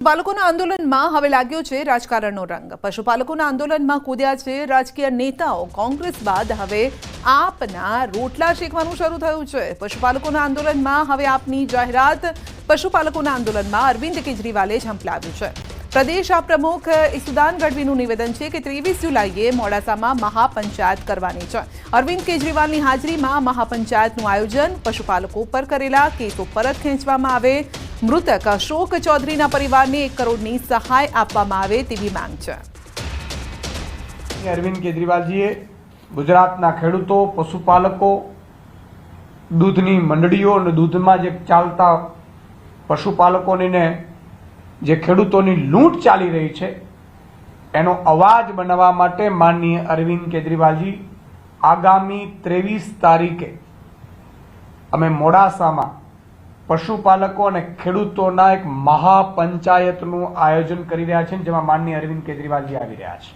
પશુપાલકોના આંદોલનમાં હવે લાગ્યો છે રાજકારણનો રંગ। પશુપાલકોના આંદોલનમાં કૂદ્યા છે રાજકીય નેતાઓ। કોંગ્રેસ બાદ હવે આપના રોટલા શેકવાનું શરૂ થયું છે। પશુપાલકોના આંદોલનમાં હવે આપની જાહેરાત પશુપાલકોના આંદોલનમાં અરવિંદ કેજરીવાલે ઝંપલાવ્યું છે। પ્રદેશ પ્રમુખ ઈસુદાન ગઢવીનું નિવેદન છે કે 23 જુલાઈએ મોડાસામાં મહાપંચાયત કરવાની છે। અરવિંદ કેજરીવાલની હાજરીમાં મહાપંચાયતનું આયોજન। પશુપાલકો પર કરેલા કેસો પરત ખેંચવામાં આવે। મૃતક અશોક ચૌધરીના પરિવારને 1 કરોડની સહાય આપવામાં આવે તેવી માંગ છે। અરવિંદ કેજરીવાલજીએ ગુજરાતના ખેડૂતો, પશુપાલકો, દૂધની મંડળીઓ અને દૂધમાં જે ચાલતા પશુપાલકોને જે ખેડૂતોની લૂંટ ચાલી રહી છે એનો અવાજ બનાવવા માટે માનનીય અરવિંદ કેજરીવાલજી આગામી 23 તારીખે અમે મોડાસામાં પશુપાલકો અને ખેડૂતોના એક મહાપંચાયતનું આયોજન કરી રહ્યા છે, જેમાં માનનીય અરવિંદ કેજરીવાલજી આવી રહ્યા છે।